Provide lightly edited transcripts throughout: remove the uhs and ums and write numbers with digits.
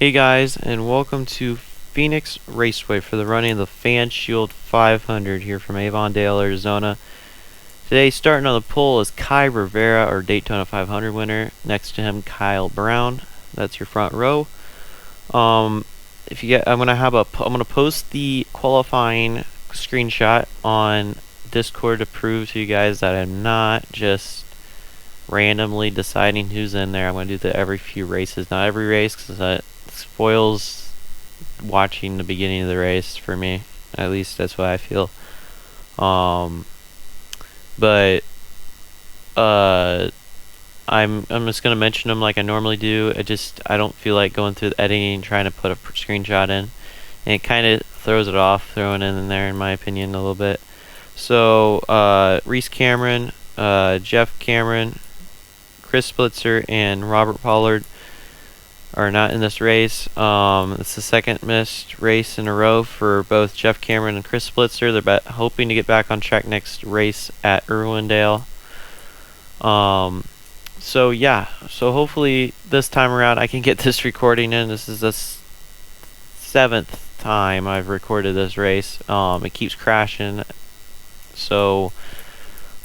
Hey guys, and welcome to Phoenix Raceway for the running of the FanShield 500 here from Avondale, Arizona. Today, starting on the pole is Kai Rivera, our Daytona 500 winner. Next to him, Kyle Brown. That's your front row. If you get, I'm gonna post the qualifying screenshot on Discord to prove to you guys that I'm not just randomly deciding who's in there. I'm gonna do that every few races, not every race, because that spoils watching the beginning of the race for me. At least that's what I feel. But I'm just gonna mention them like I normally do. I don't feel like going through the editing and trying to put a screenshot in, and it kind of throws it off throwing it in there, in my opinion, a little bit. So Reese Cameron, Jeff Cameron, Chris Splitzer, and Robert Pollard are not in this race. It's the second missed race in a row for both Jeff Cameron and Chris Splitzer. They're hoping to get back on track next race at Irwindale. So hopefully this time around I can get this recording in. This is the seventh time I've recorded this race. It keeps crashing. So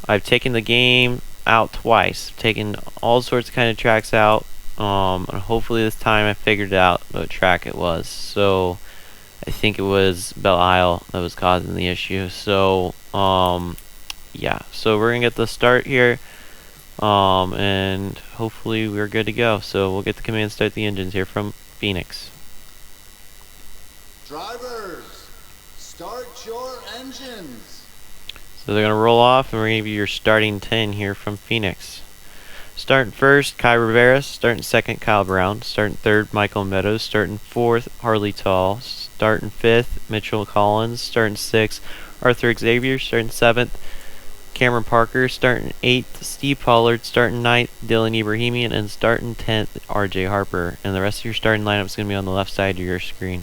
I've taken the game out twice. I've taken all sorts of kind of tracks out. And hopefully this time I figured out what track it was. So I think it was Belle Isle that was causing the issue. So so we're gonna get the start here. And hopefully we're good to go. So we'll get the command start the engines here from Phoenix. Drivers, start your engines. So they're gonna roll off, and we're gonna give you your starting 10 here from Phoenix. Starting first, Kai Rivera. Starting second, Kyle Brown. Starting third, Michael Meadows. Starting fourth, Harley Tall. Starting fifth, Mitchell Collins. Starting sixth, Arthur Xavier. Starting seventh, Cameron Parker. Starting eighth, Steve Pollard. Starting ninth, Dylan Ibrahimian. And starting 10th, RJ Harper. And the rest of your starting lineup is going to be on the left side of your screen.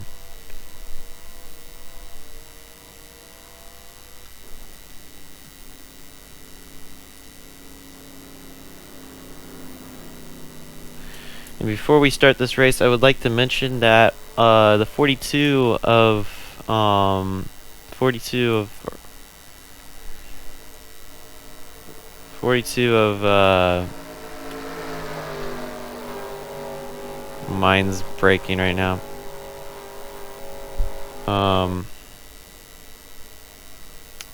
And before we start this race, I would like to mention that the 42 of mine's breaking right now.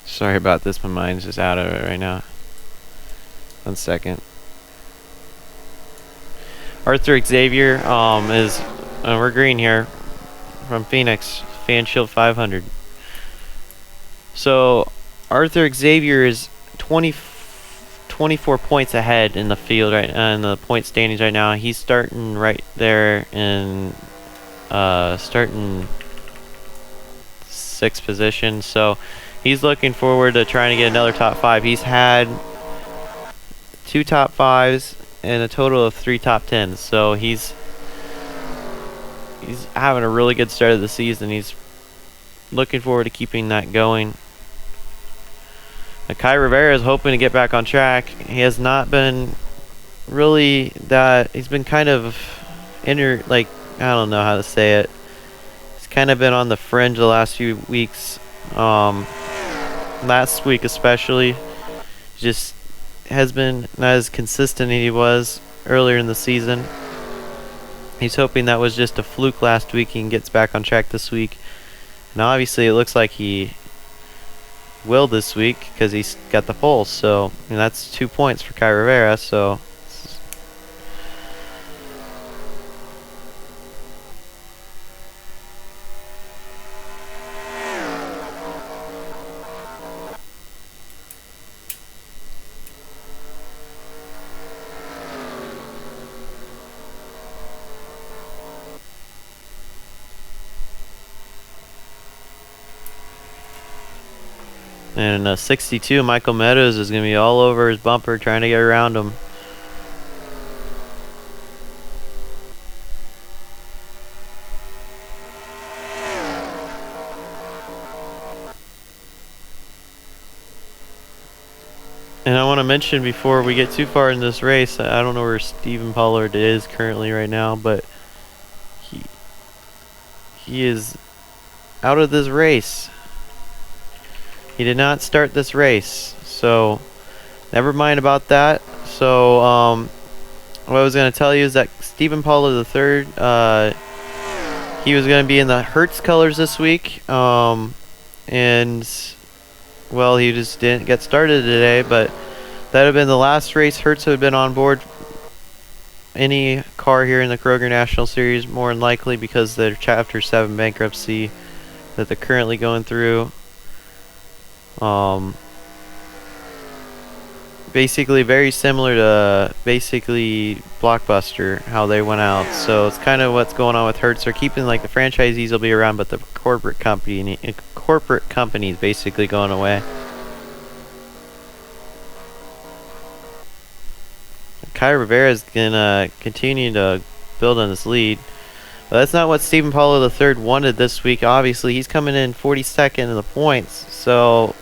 Sorry about this, my mind's just out of it right now. 1 second. Arthur Xavier is we're green here from Phoenix FanShield 500. So Arthur Xavier is 24 points ahead in the field right in the point standings right now. He's starting right there in starting 6th position. So he's looking forward to trying to get another top 5. He's had 2 top 5s and a total of 3 top 10s. So he's having a really good start of the season. He's looking forward to keeping that going. Kai Rivera is hoping to get back on track. He has not been really that. He's been kind of I don't know how to say it. He's kind of been on the fringe the last few weeks. Last week especially, just has been not as consistent as he was earlier in the season. He's hoping that was just a fluke last week and gets back on track this week. And obviously it looks like he will this week because he's got the pole. So that's 2 points for Kai Rivera. So and 62, Michael Meadows is going to be all over his bumper trying to get around him. And I want to mention before we get too far in this race, I don't know where Stephen Pollard is currently right now, but he is out of this race. He did not start this race, so never mind about that. So what I was going to tell you is that Stephen Paulo III, he was going to be in the Hertz colors this week, and well, he just didn't get started today, but that would have been the last race Hertz had been on board any car here in the Kroger National Series, more than likely because of their Chapter 7 bankruptcy that they're currently going through. Basically very similar to basically Blockbuster, how they went out. So it's kind of what's going on with Hertz. They're keeping, like, the franchisees will be around, but the corporate company's basically going away. Kai Rivera is gonna continue to build on this lead. But that's not what Stephen Paulo III wanted this week. Obviously, he's coming in 42nd in the points, so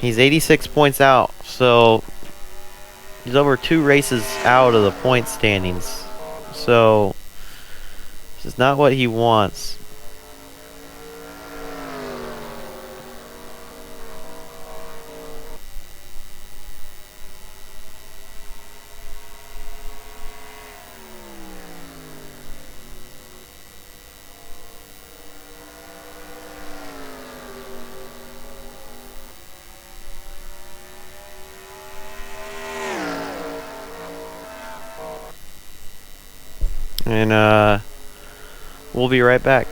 he's 86 points out. So he's over 2 races out of the point standings. So this is not what he wants. And we'll be right back.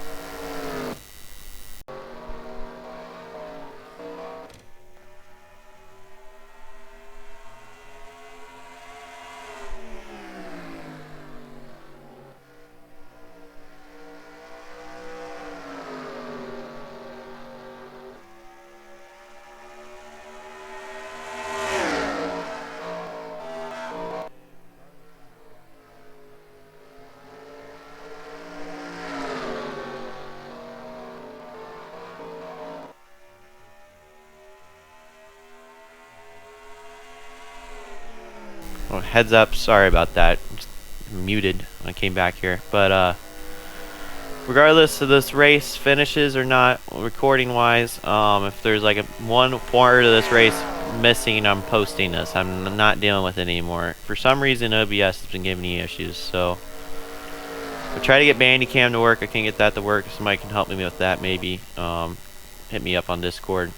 Oh, heads up, sorry about that. Just muted when I came back here. But regardless of this race finishes or not, recording wise, if there's like one part of this race missing, I'm posting this. I'm not dealing with it anymore. For some reason, OBS has been giving me issues, so I'll try to get Bandicam to work. I can't get that to work. If somebody can help me with that, maybe hit me up on Discord.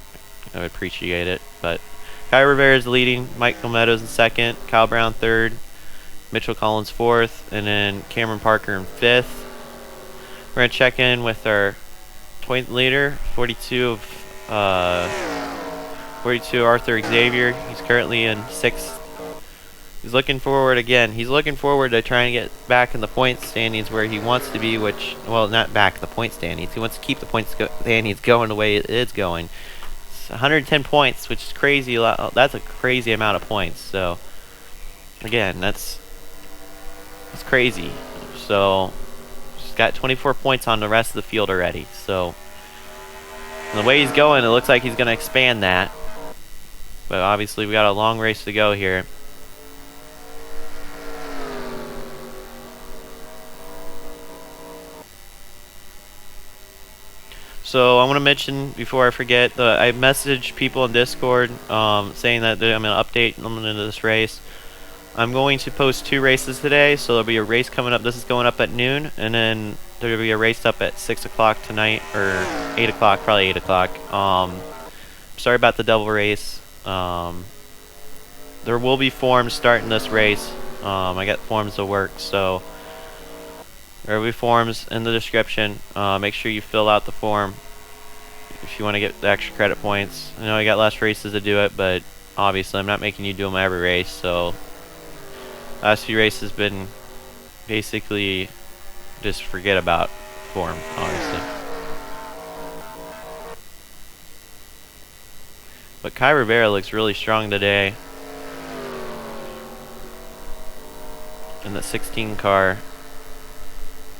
I would appreciate it. But Kai Rivera is leading, Michael Meadows in second, Kyle Brown third, Mitchell Collins fourth, and then Cameron Parker in fifth. We're going to check in with our point leader, 42 Arthur Xavier. He's currently in sixth. He's looking forward again. He's looking forward to trying to get back in the point standings where he wants to be, which, well, not back in the point standings. He wants to keep the point standings going the way it is going. 110 points, which is crazy. That's a crazy amount of points. So again, that's crazy. So he's got 24 points on the rest of the field already. So the way he's going, it looks like he's going to expand that. But obviously, we got a long race to go here. So I want to mention before I forget that I messaged people in Discord saying that I'm going to update them into this race. I'm going to post 2 races today, so there'll be a race coming up. This is going up at noon, and then there'll be a race up at 6 o'clock tonight, or 8 o'clock, probably 8 o'clock. Sorry about the double race. There will be forms starting this race. I got forms to work, so there will be forms in the description. Make sure you fill out the form if you want to get the extra credit points. I know I got less races to do it, but obviously I'm not making you do them every race. So last few races been basically just forget about form, honestly. But Kai Rivera looks really strong today in the 16 car.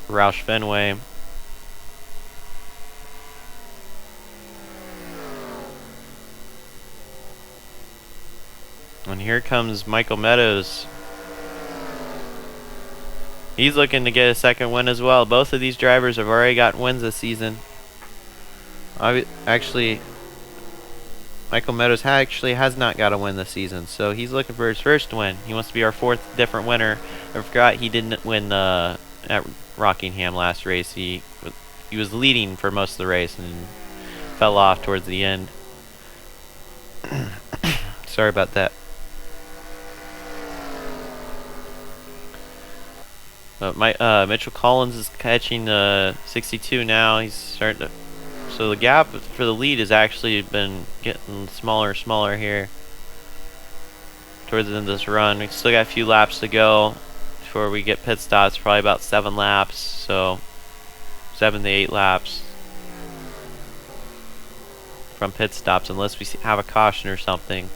Roush Fenway. And here comes Michael Meadows He's looking to get a second win as well. Both of these drivers have already gotten wins this season. Actually, Michael Meadows actually has not got a win this season, so he's looking for his first win. He wants to be our fourth different winner. I forgot he didn't win at Rockingham last race. He was leading for most of the race and fell off towards the end. Sorry about that. But Mitchell Collins is catching 62 now. He's starting to. So the gap for the lead has actually been getting smaller and smaller here towards the end of this run. We still got a few laps to go before we get pit stops. Probably about 7 laps, so 7 to 8 laps from pit stops, unless we have a caution or something.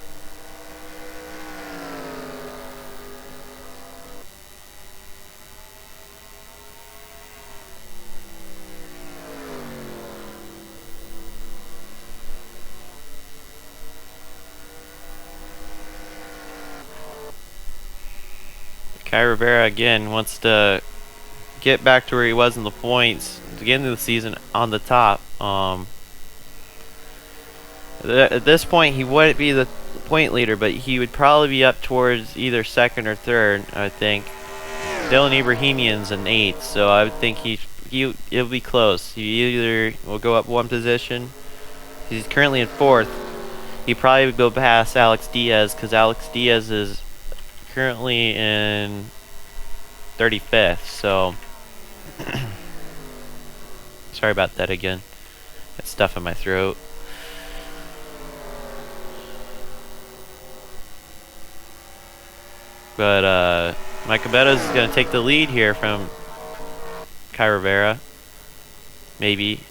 Kai Rivera again wants to get back to where he was in the points to get into the season on the top. At this point, he wouldn't be the point leader, but he would probably be up towards either second or third, I think. Dylan Ibrahimian's in 8th, so I would think he'll be close. He either will go up 1 position. He's currently in 4th. He probably would go past Alex Diaz, because Alex Diaz is currently in 35th, so sorry about that again. Got stuff in my throat. But Mike Meadows is going to take the lead here from Kai Rivera. Maybe.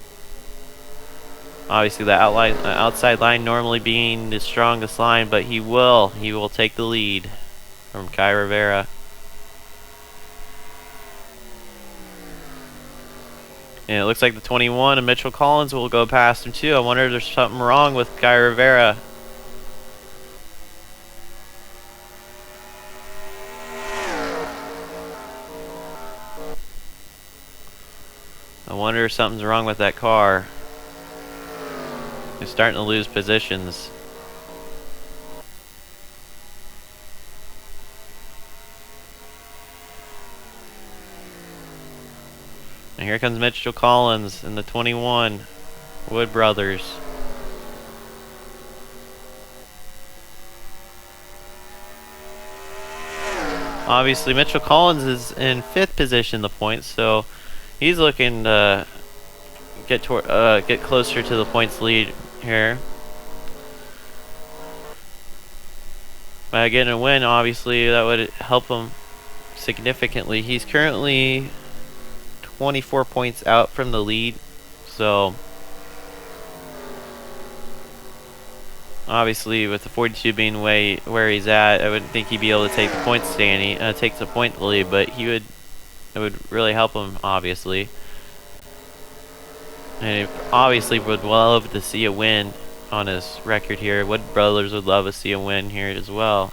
Obviously the outside line normally being the strongest line, but he will take the lead from Kai Rivera. And it looks like the 21 and Mitchell Collins will go past him too. I wonder if there's something wrong with Kai Rivera. I wonder if something's wrong with that car. He's starting to lose positions. And here comes Mitchell Collins in the 21, Wood Brothers. Obviously, Mitchell Collins is in 5th position in the points, so he's looking to get closer to the points lead here. By getting a win, obviously, that would help him significantly. He's currently 24 points out from the lead, so obviously with the 42 being where he's at, I wouldn't think he'd be able to take the point lead, but it would really help him, obviously. And he obviously would love to see a win on his record here. Wood Brothers would love to see a win here as well.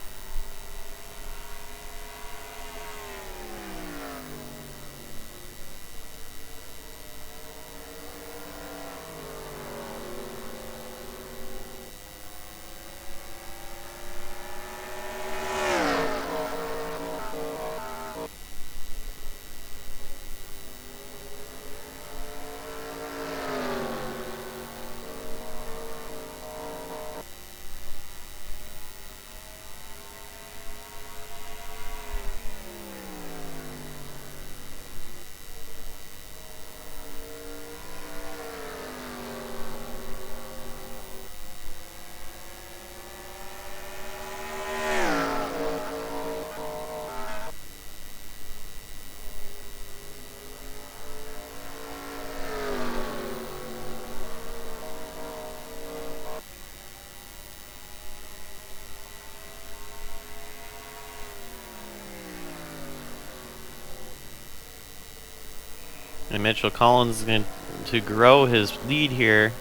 And Mitchell Collins is going to grow his lead here,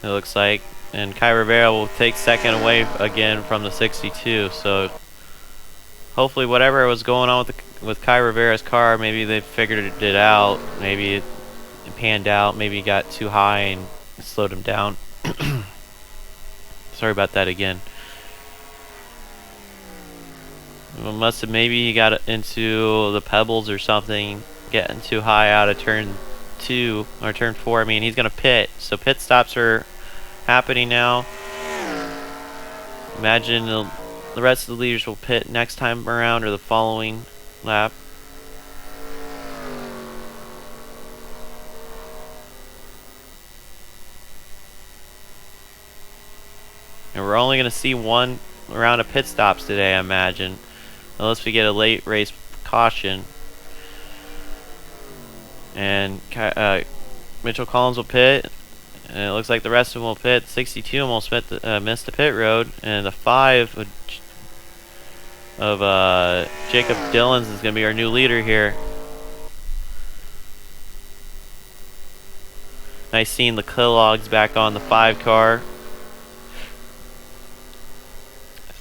it looks like. And Kai Rivera will take second away again from the 62. So hopefully whatever was going on with with Kai Rivera's car, maybe they figured it out. Maybe it panned out. Maybe he got too high and slowed him down. Sorry about that again. Must have, maybe he got into the pebbles or something, getting too high out of turn 2 or turn 4. I mean, he's gonna pit, so pit stops are happening now. Imagine the rest of the leaders will pit next time around or the following lap. And we're only gonna see one round of pit stops today, I imagine, unless we get a late race caution. And Mitchell Collins will pit, and it looks like the rest of them will pit. 62 almost missed the pit road, and the 5 of Jacob Dillons is going to be our new leader here. Nice seeing the Kellogg's back on the 5 car.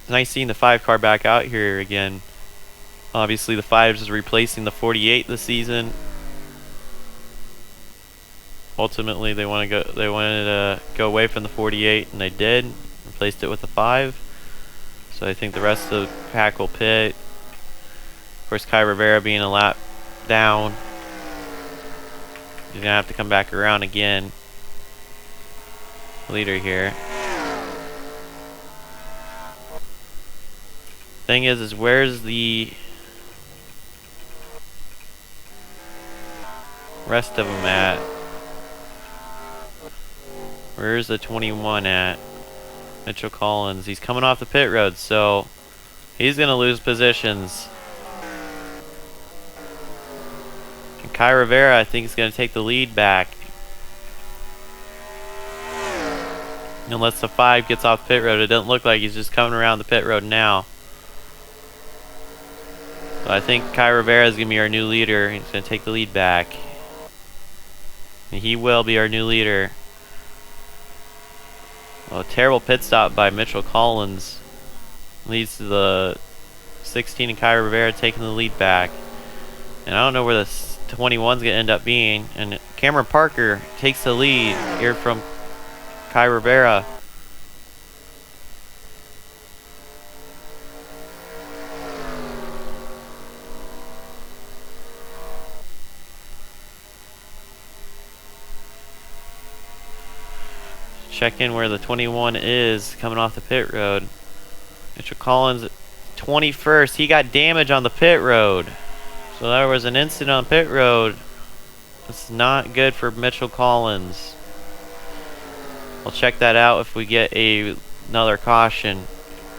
Nice seeing the 5 car back out here again. Obviously the 5 is replacing the 48 this season. Ultimately they wanted to go away from the 48, and they did. Replaced it with the 5. So I think the rest of the pack will pit. Of course, Kai Rivera being a lap down, he's gonna have to come back around again. Leader here. Thing is where's the rest of them at? Where's the 21 at? Mitchell Collins. He's coming off the pit road, so he's going to lose positions. And Kai Rivera, I think, is going to take the lead back. Unless the 5 gets off the pit road. It doesn't look like he's just coming around the pit road now. So I think Kai Rivera is going to be our new leader. He's going to take the lead back. And he will be our new leader. Well, a terrible pit stop by Mitchell Collins leads to the 16 and Kai Rivera taking the lead back. And I don't know where the 21's going to end up being. And Cameron Parker takes the lead here from Kai Rivera. Check in where the 21 is coming off the pit road. Mitchell Collins, 21st. He got damage on the pit road. So there was an incident on pit road. It's not good for Mitchell Collins. We'll check that out if we get another caution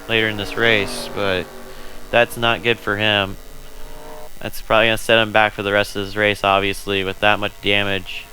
later in this race, but that's not good for him. That's probably going to set him back for the rest of this race, obviously, with that much damage.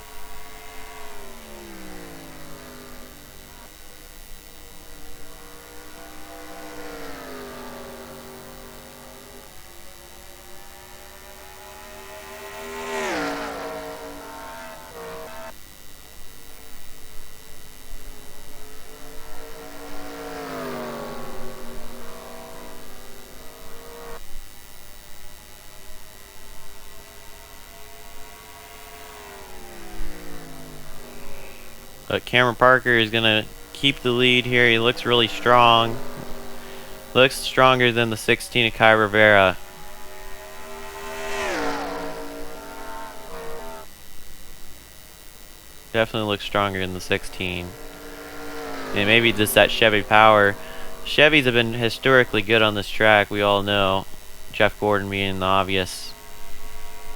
But Cameron Parker is going to keep the lead here. He looks really strong. Looks stronger than the 16 of Kai Rivera. Definitely looks stronger than the 16. And maybe just that Chevy power. Chevys have been historically good on this track, we all know. Jeff Gordon being the obvious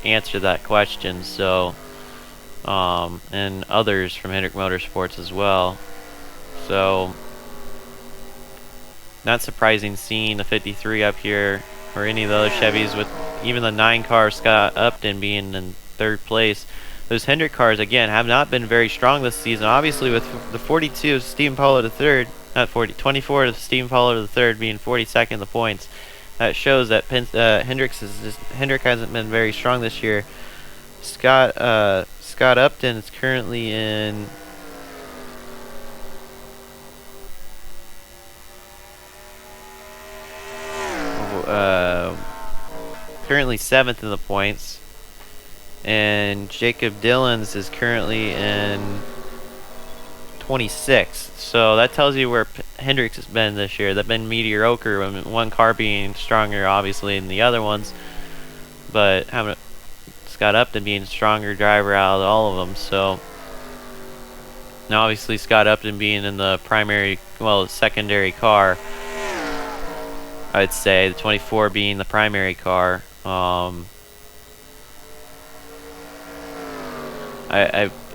answer to that question. So, and others from Hendrick Motorsports as well. So, not surprising seeing the 53 up here, or any of the other Chevys, with even the 9 car Scott Upton being in 3rd place. Those Hendrick cars, again, have not been very strong this season. Obviously, with the 42 of Stephen Paulo to 3rd, not 40, 24 of Stephen Paulo to 3rd being 42nd in the points. That shows that Hendrick hasn't been very strong this year. Scott Upton is currently in currently 7th in the points. And Jacob Dillons is currently in 26th. So that tells you where Hendricks has been this year. They've been mediocre, one car being stronger, obviously, than the other ones. But having Scott Upton being a stronger driver out of all of them. So now, obviously, Scott Upton being in the secondary car, I'd say the 24 being the primary car. I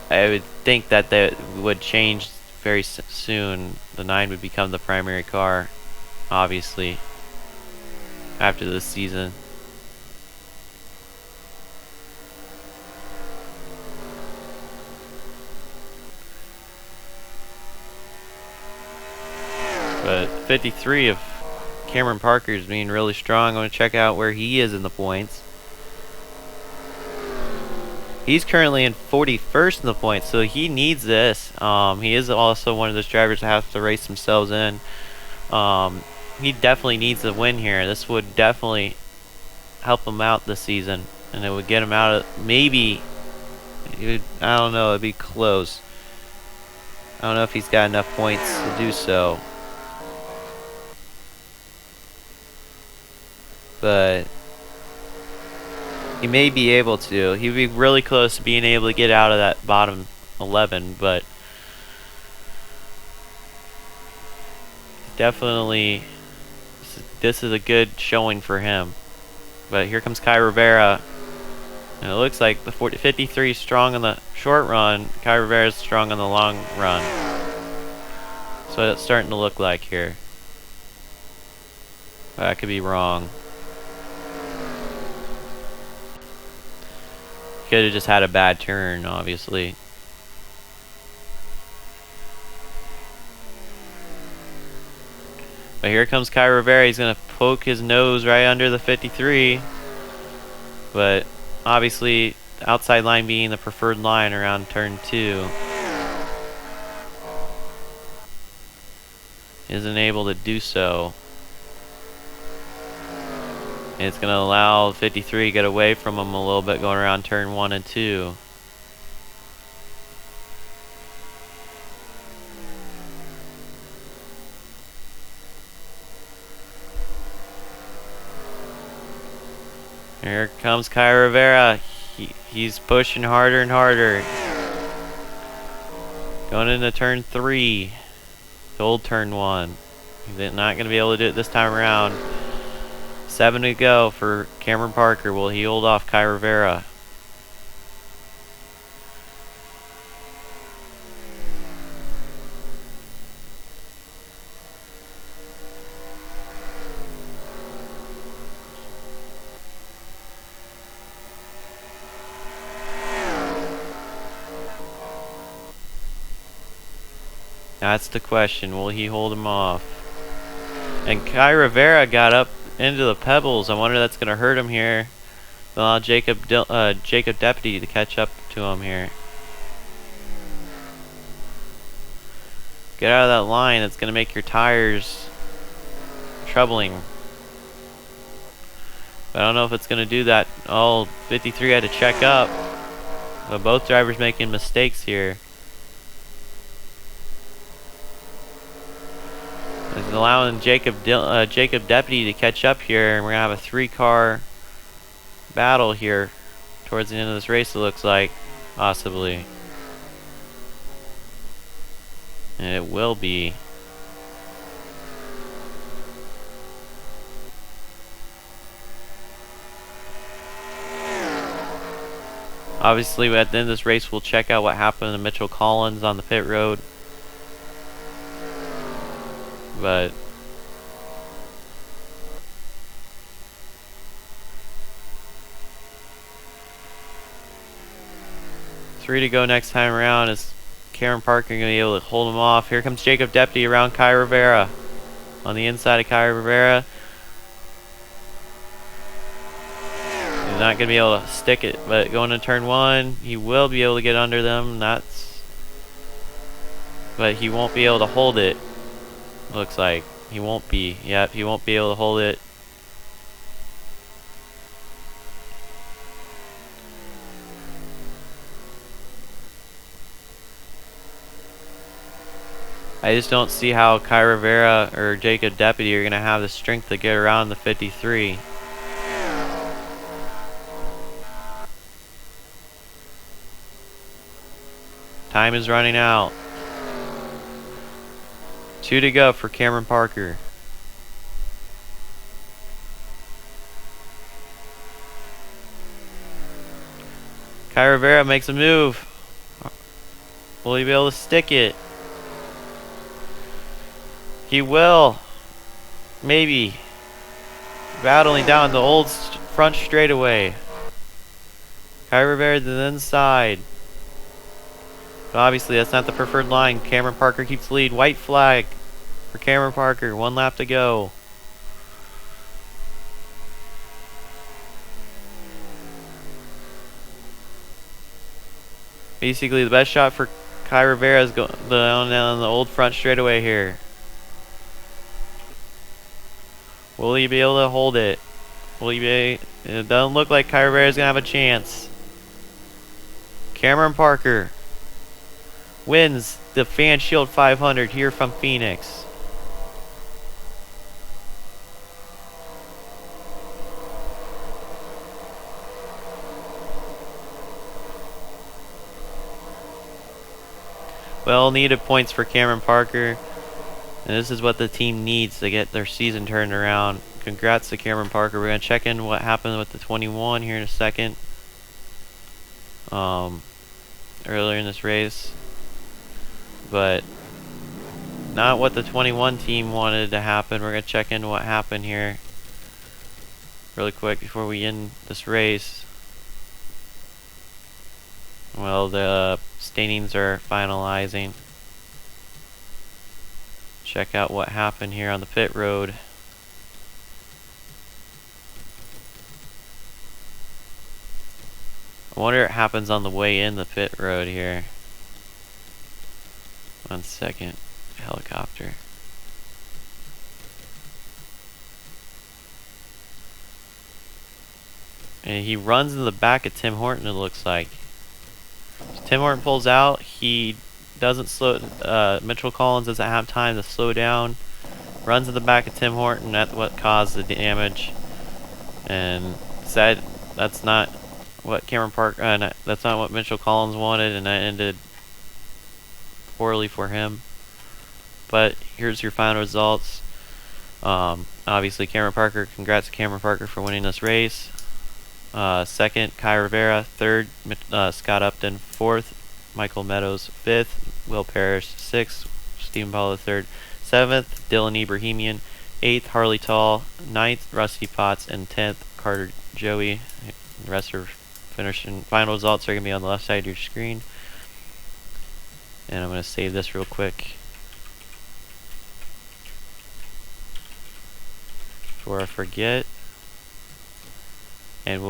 would think that would change very soon. The 9 would become the primary car, obviously, after this season. But 53 of Cameron Parker is being really strong. I'm going to check out where he is in the points. He's currently in 41st in the points, so he needs this. He is also one of those drivers that have to race themselves in. He definitely needs a win here. This would definitely help him out this season, and it would get him out of maybe. I don't know. It'd be close. I don't know if he's got enough points to do so. But he may be able to. He'd be really close to being able to get out of that bottom 11, but definitely this is a good showing for him. But here comes Kai Rivera, and it looks like the 53 is strong on the short run. Kai Rivera is strong on the long run. So it's starting to look like here. But I could be wrong. Could have just had a bad turn, obviously. But here comes Kai Rivera. He's going to poke his nose right under the 53. But obviously, the outside line being the preferred line around turn 2. Isn't able to do so. And it's going to allow 53 to get away from him a little bit going around turn 1 and 2. Here comes Kai Rivera. He's pushing harder and harder. Going into turn 3. The old turn 1. He's not going to be able to do it this time around. 7 to go for Cameron Parker. Will he hold off Kai Rivera? That's the question. Will he hold him off? And Kai Rivera got up into the pebbles. I wonder if that's going to hurt him here. Allow Jacob Deputy to catch up to him here. Get out of that line. It's going to make your tires troubling. But I don't know if it's going to do that. Oh, 53 had to check up. But both drivers making mistakes here. It's allowing Jacob Deputy to catch up here, and we're going to have a 3-car battle here towards the end of this race, it looks like, possibly. And it will be. Obviously, at the end of this race, we'll check out what happened to Mitchell Collins on the pit road. But three to go next time around. Is Cameron Parker going to be able to hold him off? Here comes Jacob Deputy around Kai Rivera. On the inside of Kai Rivera. He's not going to be able to stick it, but going to turn 1, he will be able to get under them. But he won't be able to hold it. Looks like he won't be. Yep, he won't be able to hold it. I just don't see how Kai Rivera or Jacob Deputy are going to have the strength to get around the 53. Time is running out. 2 to go for Cameron Parker. Kai Rivera makes a move. Will he be able to stick it? He will. Maybe. Battling down the old front straightaway. Kai Rivera to the inside. But obviously that's not the preferred line. Cameron Parker keeps the lead. White flag for Cameron Parker. 1 lap to go. Basically the best shot for Kai Rivera is going down the old front straightaway here. Will he be able to hold it? Will he be? It doesn't look like Kai Rivera is going to have a chance. Cameron Parker wins the FanShield 500 here from Phoenix. Well needed points for Cameron Parker. And this is what the team needs to get their season turned around. Congrats to Cameron Parker. We're going to check in what happened with the 21 here in a second. Earlier in this race. But not what the 21 team wanted to happen. We're going to check in what happened here really quick before we end this race. Well, the standings are finalizing. Check out what happened here on the pit road. I wonder what happens on the way in the pit road here. 1 second. Helicopter. And he runs in the back of Tim Horton, it looks like. So Tim Horton pulls out. He doesn't slow. Mitchell Collins doesn't have time to slow down. Runs in the back of Tim Horton. That's what caused the damage. And that's not what Cameron Park. That's not what Mitchell Collins wanted, and that ended poorly for him. But here's your final results. Obviously, Cameron Parker. Congrats to Cameron Parker for winning this race. Second, Kai Rivera. Third, Scott Upton. Fourth, Michael Meadows. Fifth, Will Parrish. Sixth, Stephen Paulo III. Seventh, Dylan Ibrahimian. Eighth, Harley Tall. Ninth, Rusty Potts. And 10th, Carter Joey. The rest are finishing. Final results are going to be on the left side of your screen. And I'm going to save this real quick before I forget. And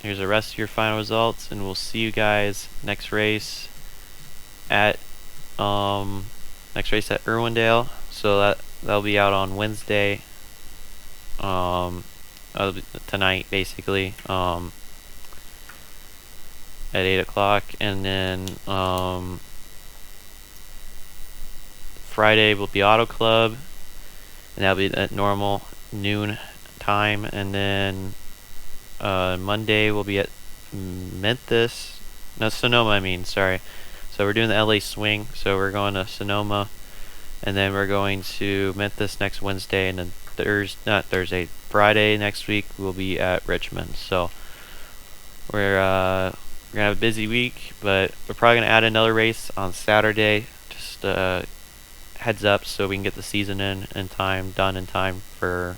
here's the rest of your final results, and we'll see you guys next race at Irwindale. So that'll be out on Wednesday, tonight basically, at 8 o'clock, and then Friday will be Auto Club, and that'll be at normal noon time, and then Monday we'll be at Sonoma, I mean, sorry. So we're doing the LA swing, so we're going to Sonoma, and then we're going to Memphis next Wednesday, and then Friday next week we'll be at Richmond. So we're gonna have a busy week, but we're probably gonna add another race on Saturday. Just heads up, so we can get the season done in time for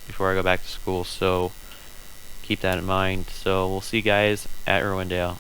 before I go back to school. So keep that in mind. So we'll see you guys at Irwindale.